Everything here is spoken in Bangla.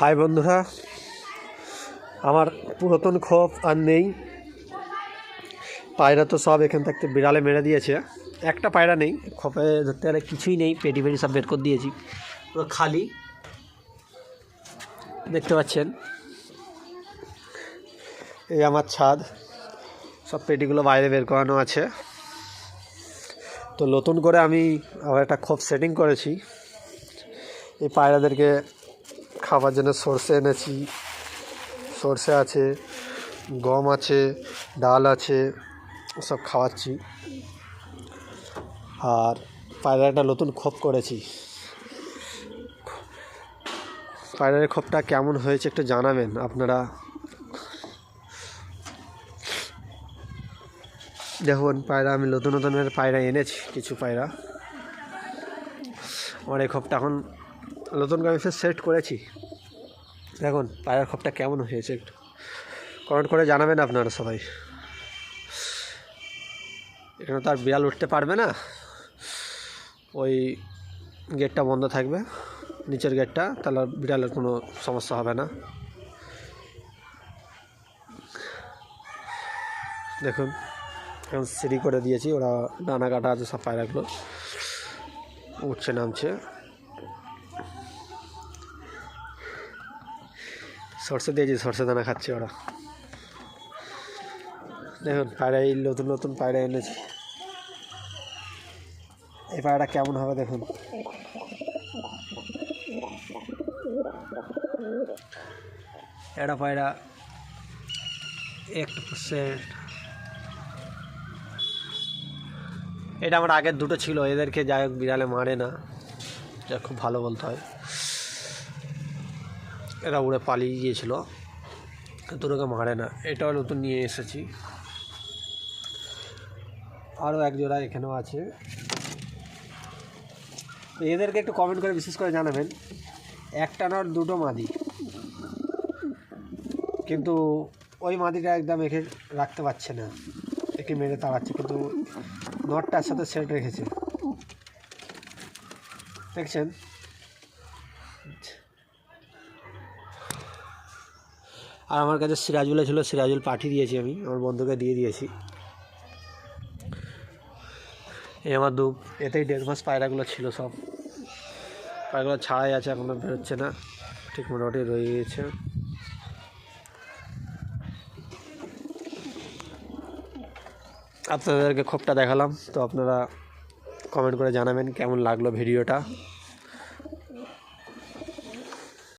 হাই বন্ধুরা, আমার পুরাতন খোপ আর নেই। পায়রা তো সব এখান থাকতে বিড়ালে মেরে দিয়েছে। একটা পায়রা নেই, খোপে ধরতে গেলে কিছুই নেই, পেটি পেটি সব বের করে দিয়েছি, পুরো খালি দেখতে পাচ্ছেন। এই আমার ছাদ, সব পেটিগুলো বাইরে বের করানো আছে। তো নতুন করে আমি আবার একটা খোপ সেটিং করেছি। এই পায়রাদেরকে খাবার জন্য সর্ষে এনেছি, সর্ষে আছে, গম আছে, ডাল আছে, সব খাওয়াচ্ছি। আর পায়রার একটা নতুন খোপ করেছি। পায়রার খোপটা কেমন হয়েছে একটু জানাবেন আপনারা। দেখুন পায়রা, আমি নতুন নতুনের পায়রা এনেছি, কিছু পায়রা। আমার এই খোপটা এখন নতুন করে আমি সেট করেছি। দেখুন পায়রার খোপটা কেমন হয়েছে একটু কমেন্ট করে জানাবেন আপনারা সবাই। এখানে তো আর বিড়াল উঠতে পারবে না, ওই গেটটা বন্ধ থাকবে, নিচের গেটটা, তাহলে বিড়ালের কোনো সমস্যা হবে না। দেখুন এখন সিঁড়ি করে দিয়েছি, ওরা ডানা কাটা আছে, সব পায়রাগুলো উঠছে নামছে। সর্ষে দিয়েছি, সর্ষে দানা খাচ্ছে ওরা। দেখুন পায়রা, এই নতুন নতুন পায়রা এনেছি। এই পায়রাটা কেমন হবে দেখুন। এটা পায়রা 1%। এটা আমার আগের দুটো ছিল, এদেরকে যাই হোক বিড়ালে মারে না, যা খুব ভালো বলতে হয়। এরা উড়ে পালিয়ে গিয়েছিল, দুটোকে মারে না। এটাও নতুন নিয়ে এসেছি। আরও এক জোড়া এখানেও আছে। এদেরকে একটু কমেন্ট করে বিশেষ করে জানাবেন। একটা নর দুটো মাদি, কিন্তু ওই মাদিটা একদম একে রাখতে পারছে না, একে মেরে তাড়াচ্ছে, কিন্তু নটটার সাথে সেট রেখেছে, দেখছেন। আর আমার কাছে সিরাজুলা ছিল, সিরাজুল পাঠিয়ে দিয়েছি, আমি আমার বন্ধুকে দিয়ে দিয়েছি। এই আমার দুপ, এতেই 1.5 মাস পায়রাগুলো ছিল, সব পায়রাগুলো ছাড়াই আছে, এখনও বেরোচ্ছে না, ঠিক মোটামুটি রয়ে গিয়েছে। আপনাদেরকে খোপটা দেখালাম, তো আপনারা কমেন্ট করে জানাবেন কেমন লাগলো ভিডিওটা।